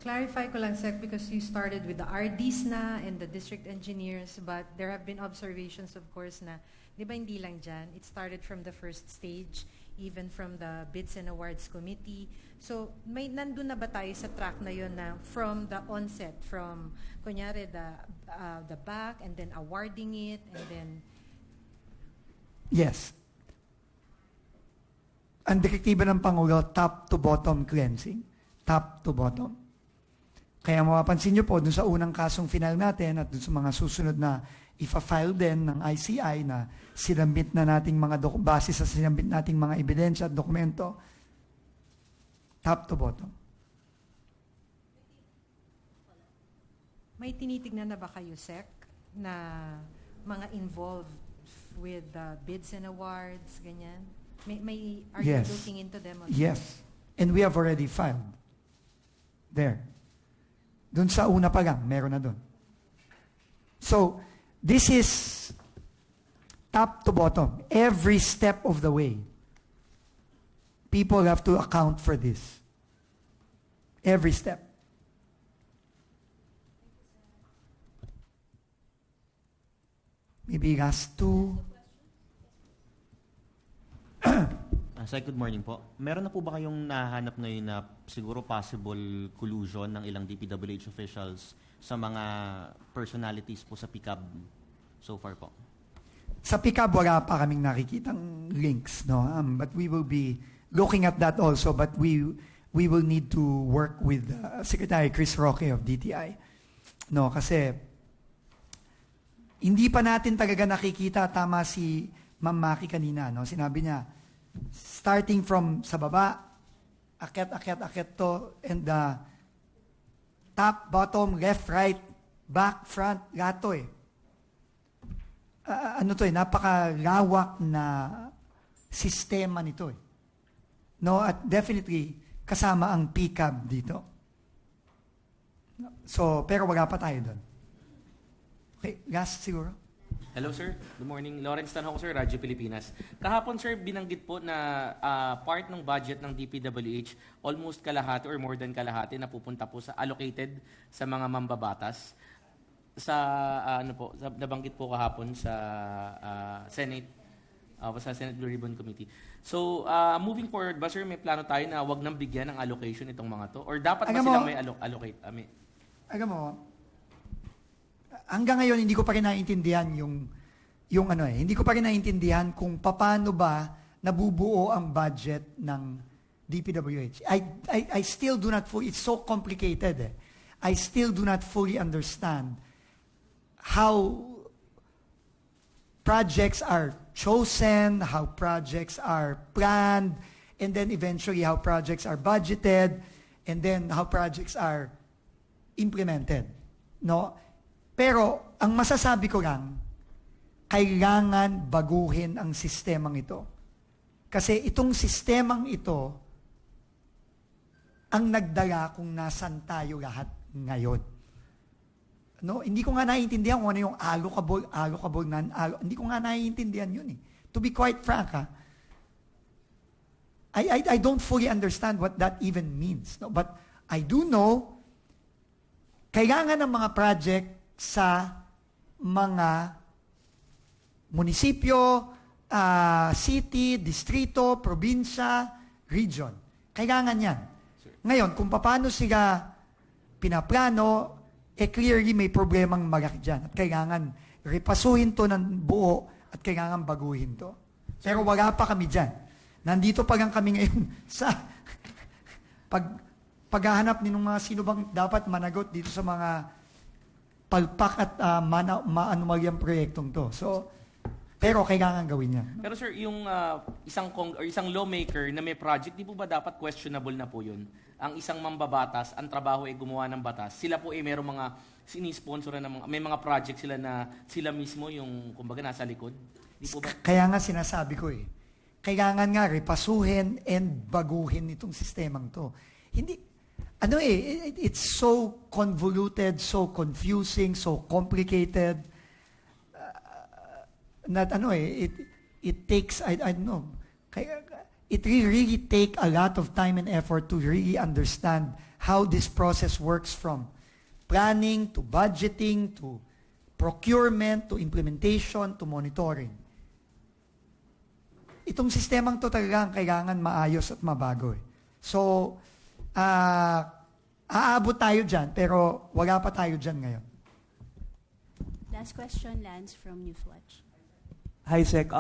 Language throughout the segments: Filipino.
Clarify ko lang, Sec, because you started with the RDs na and the district engineers, but there have been observations, of course, na, di ba hindi lang dyan, it started from the first stage, even from the Bids and Awards Committee. So, may nandun na ba tayo sa track na yun na from the onset, from, kunyari, the back, and then awarding it, and then... Yes. Ang direktiba ng Pangulo, top to bottom cleansing. Top to bottom. Kaya mapapansin nyo po, dun sa unang kasong final natin at dun sa mga susunod na ifa-file din ng ICI na sinabit na nating mga base sa sinabit nating mga ebidensya at dokumento, top to bottom. May tinitignan na ba kayo, Sec, na mga involved with the bids and awards, ganyan? Are Yes. you looking into them? Also? Yes. And we have already filed. There. Doon sa una pa lang, meron na doon. So, this is top to bottom. Every step of the way. People have to account for this. Every step. Maybe last two. Sir, good morning po. Meron na po ba kayong nahanap ngayon na siguro possible collusion ng ilang DPWH officials sa mga personalities po sa PICAB so far po? Sa PICAB, wala pa kaming nakikitang links, no? But we will be looking at that also, but we will need to work with Secretary Chris Roque of DTI. No, kasi hindi pa natin talaga nakikita, tama si Ma'am Maki kanina, no? Sinabi niya, starting from sa baba, akyat to, and top, bottom, left, right, back, front, lahat to eh. Napakalawak na sistema nito eh. No, at definitely, kasama ang PCAB dito. So, pero wala pa tayo doon. Okay, last siguro. Hello sir, good morning. Lawrence Tanhong sir, Radyo Pilipinas. Kahapon sir, binanggit po na part ng budget ng DPWH, almost kalahati or more than kalahati na pupunta po sa allocated sa mga mambabatas. Sa nabanggit po kahapon sa Senate, sa Senate Blue Ribbon Committee. So, moving forward ba sir, may plano tayo na wag nang bigyan ng allocation itong mga to? Or dapat ba silang may allocate? Alam mo, hanggang ngayon, hindi ko pa rin naiintindihan hindi ko pa rin naiintindihan kung paano ba nabubuo ang budget ng DPWH. I still do not fully, it's so complicated eh. I still do not fully understand how projects are chosen, how projects are planned, and then eventually how projects are budgeted, and then how projects are implemented. No? Pero, ang masasabi ko lang, kailangan baguhin ang sistemang ito. Kasi itong sistemang ito, ang nagdala kung nasan tayo lahat ngayon. No? Hindi ko nga naiintindihan kung ano yung allocable, hindi ko nga naiintindihan yun eh. To be quite frank, I don't fully understand what that even means. No? But I do know, kailangan ng mga project sa mga munisipyo, city, distrito, probinsya, region. Kailangan yan. Ngayon, kung paano sila pinaplano, clearly may problemang malaki dyan. At kailangan repasuhin to ng buo at kailangan baguhin to. Pero wala pa kami dyan. Nandito pa lang kami ngayon sa paghahanap ni mga sino bang dapat managot dito sa mga palpak at maanumalyang proyektong to. So, pero kailangan gawin yan. Pero sir, yung isang lawmaker na may project, di po ba dapat questionable na po yun? Ang isang mambabatas, ang trabaho ay gumawa ng batas. Sila po ay mayroong mga sinisponsoran ng may mga project sila na sila mismo yung kumbaga nasa likod. Di po ba? Kaya nga sinasabi ko eh. Kailangan nga repasuhin and baguhin itong sistemang to. Hindi, it's so convoluted, so confusing, so complicated, that it takes, I don't know, it really take a lot of time and effort to really understand how this process works from planning to budgeting to procurement to implementation to monitoring. Itong sistemang to talagang kailangan maayos at mabago. So, aabot tayo dyan, pero wala pa tayo dyan ngayon. Last question, Lance from Newswatch. Hi, Sec.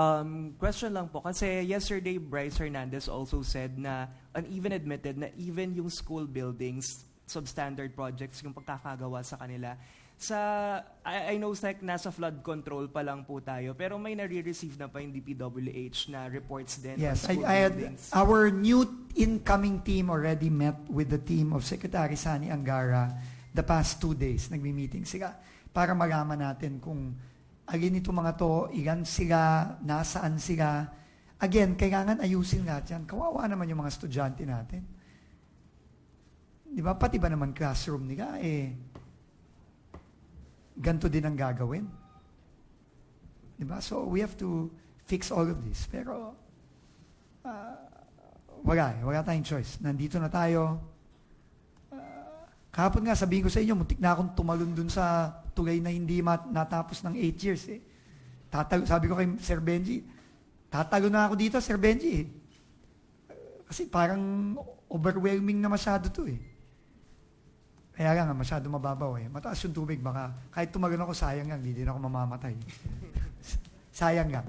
Question lang po. Kasi yesterday, Bryce Hernandez also said na, and even admitted na even yung school buildings, substandard projects, yung pagkakagawa sa kanila, I know, Sec, nasa flood control pa lang po tayo, pero may nare-receive na pa yung DPWH na reports din Yes, on school buildings. our new incoming team already met with the team of Secretary Sani Angara the past 2 days. Nagmi-meeting sila para malaman natin kung alin ito mga to, ilan sila, nasaan sila. Again, kailangan ayusin lahat yan. Kawawa naman yung mga estudyante natin. Di ba? Pati ba naman classroom nila, ganito din ang gagawin. Di ba? So, we have to fix all of this. Pero, wala tayong choice. Nandito na tayo. Kahapon nga, sabihin ko sa inyo, muntik na akong tumalon dun sa tulay na hindi natapos ng 8 years. Sabi ko kay Sir Benji, tatalo na ako dito, Sir Benji. Kasi parang overwhelming na masyado to Kaya nga, masyado mababaw Mataas yung tubig, baka kahit tumagal ako, sayang lang, hindi din ako mamamatay. Sayang lang.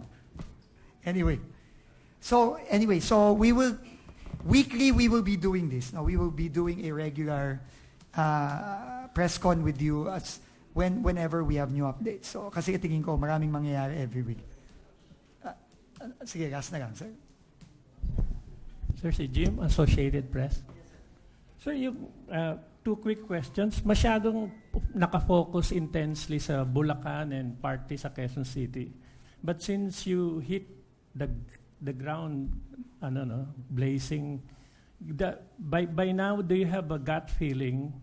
Anyway, so weekly we will be doing this. Now, we will be doing a regular press con with you whenever we have new updates. So, kasi tingin ko, maraming mangyayari every week. Sige, last na lang, sir. Sir, si Jim, Associated Press. Sir, yung 2 quick questions. Masyadong nakafocus intensely sa Bulacan and partly sa Quezon City. But since you hit the ground, blazing, by now, do you have a gut feeling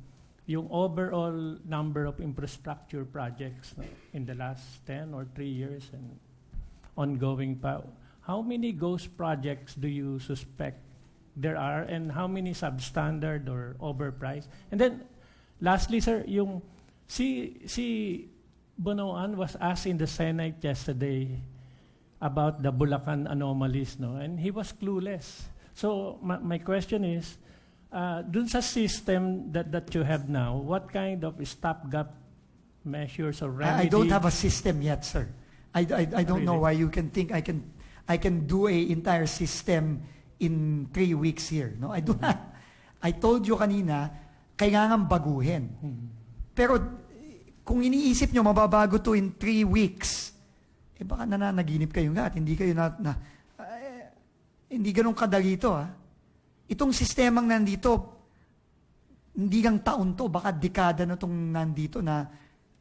yung overall number of infrastructure projects in the last 10 or 3 years and ongoing pa? How many ghost projects do you suspect there are, and how many substandard or overpriced? And then, lastly, sir, yung si Bonoan was asked in the Senate yesterday about the Bulacan anomalies, and he was clueless. So, my question is, dun sa system that you have now, what kind of stopgap measures or remedy? I don't have a system yet, sir. I don't know why you can think I can do a entire system in 3 weeks here. No, I do not. I told you kanina, kailangan baguhin. Pero kung iniisip nyo mababago to in 3 weeks, baka nananaginip kayo nga at hindi kayo hindi ganun kadali ito. Itong sistemang nandito, hindi lang taon to, baka dekada na itong nandito na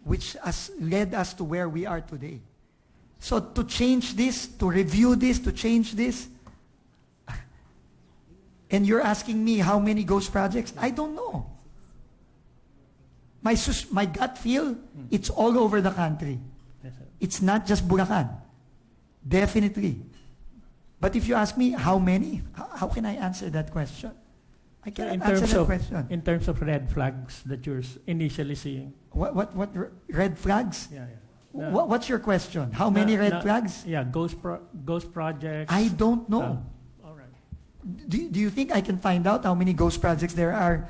which has led us to where we are today. So to change this, to review this, to change this, and you're asking me how many ghost projects? I don't know. My gut feel, it's all over the country. Yes, sir. It's not just Bulacan. Definitely. But if you ask me how many, how can I answer that question? I can't answer that question. In terms of red flags that you're initially seeing. What red flags? Yeah. What's your question? How many red flags? Yeah, ghost projects. I don't know. All right. Do you think I can find out how many ghost projects there are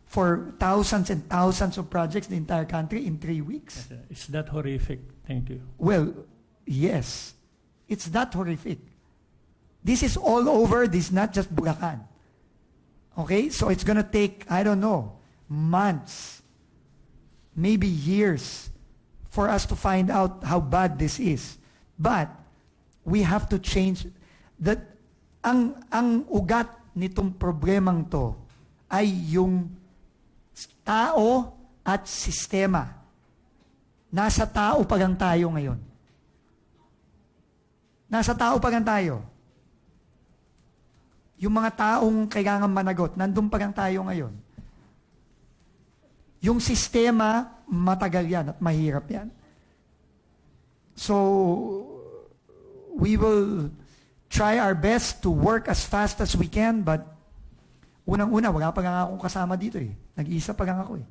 for thousands and thousands of projects in the entire country in 3 weeks? Yes, sir. It's that horrific. Thank you. Well, yes. It's that horrific. This is all over. This is not just Bulacan. Okay? So it's going to take, I don't know, months, maybe years for us to find out how bad this is. But we have to change that. Ang ugat nitong problemang to ay yung tao at sistema. Nasa tao pa lang tayo ngayon. Nasa tao pa lang tayo. Yung mga taong kailangan managot, nandun pa lang tayo ngayon. Yung sistema, matagal yan at mahirap yan. So, we will try our best to work as fast as we can, but unang-una, wala pa nga akong kasama dito Nag-iisa pa lang ako eh.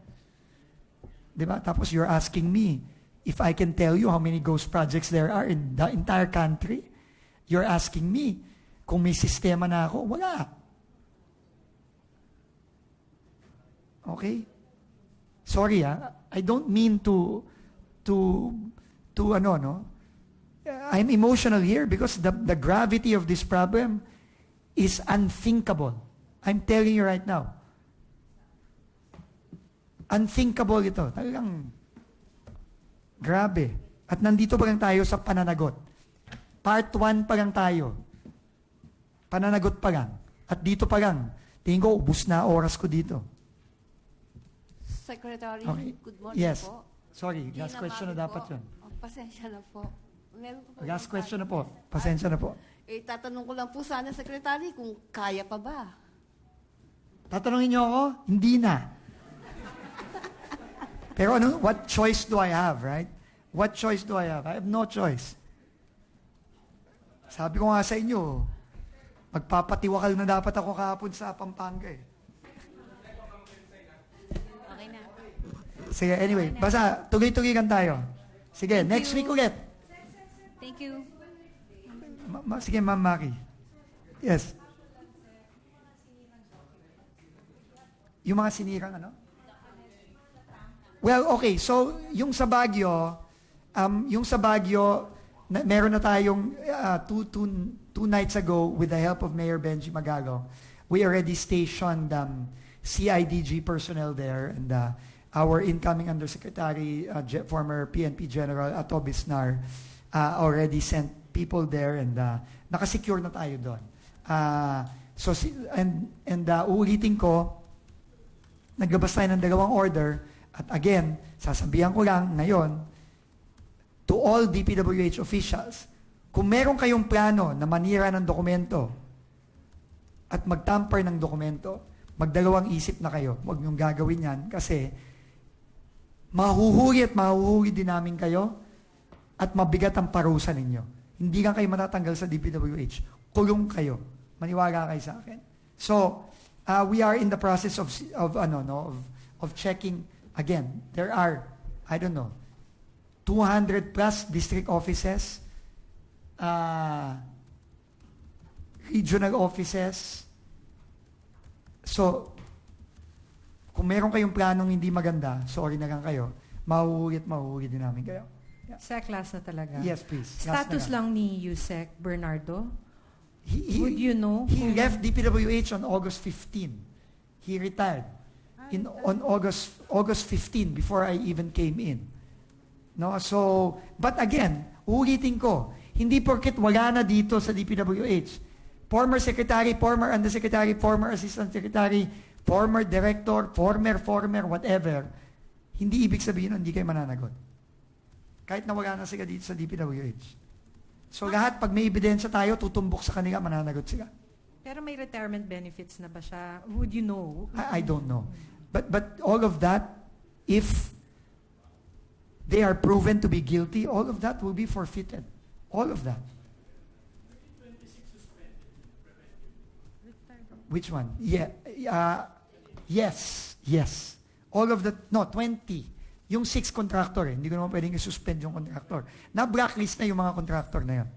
Diba? Tapos you're asking me if I can tell you how many ghost projects there are in the entire country. You're asking me kung may sistema na ako. Wala. Okay? Sorry I don't mean to ano, no? I'm emotional here because the gravity of this problem is unthinkable. I'm telling you right now. Unthinkable ito. Talagang grabe. At nandito pa lang tayo sa pananagot. Part 1 pa lang tayo. Pananagot pa lang. At dito pa lang. Tingin ko, ubus na oras ko dito. Secretary, Okay. good morning Yes. po. Sorry, Gina last question na Mabi dapat po. yun. Oh, pasensya na po. Meron ko po Last isang question na tanong. po. Pasensya na po. Tatanong ko lang po sana, Secretary, kung kaya pa ba? Tatanungin niyo ako? Hindi na. Pero ano, what choice do I have, right? What choice do I have? I have no choice. Sabi ko nga sa inyo, magpapatiwakal na dapat ako kahapon sa Pampanga eh. Okay na. Sige, anyway, basta tuloy-tuloy kan tayo. Sige, Thank next you. week ulit. Thank you. Sige, Ma'am Maki. Yes. Yung mga sinirang ano? Well, okay. So, yung sa Baguio, meron na tayong two nights ago with the help of Mayor Benji Magalong, we already stationed CIDG personnel there and our incoming Undersecretary, former PNP General Ato Bisnar, already sent people there and nakasecure na tayo doon. Uulitin ko, naglabas tayo ng 2 order at again, sasabihan ko lang ngayon to all DPWH officials, kung meron kayong plano na manira ng dokumento at magtamper ng dokumento, magdalawang isip na kayo. Huwag niyong gagawin yan kasi mahuhuli din namin kayo at mabigat ang parusa ninyo. Hindi lang kayo matatanggal sa DPWH. Kulong kayo. Maniwala kayo sa akin. So, we are in the process of checking. Again, there are, 200 plus district offices, regional offices. So, kung meron kayong planong hindi maganda, sorry na lang kayo, mahuhuli din namin kayo. Sec, last na talaga. Yes, please. Status Last na lang ni Yusek Bernardo. He- Would you know? He kung- left DPWH on August 15. He retired on August 15 before I even came in. No, so but again, ulitin ko, hindi porket wala na dito sa DPWH. Former secretary, former undersecretary, former assistant secretary, former director, former whatever, hindi ibig sabihin nun, hindi kayo mananagot. Kahit na wala na sila dito sa DPWH. So lahat, pag may ebidensya tayo, tutumbok sa kanila, mananagot sila. Pero may retirement benefits na ba siya? Would you know? I don't know. But all of that, if they are proven to be guilty, all of that will be forfeited. All of that. Which one? Yeah. Yes. All of that, no, 20. Yung 6 contractor, hindi ko naman pwedeng i-suspend yung contractor. Na-blacklist na yung mga contractor na yun.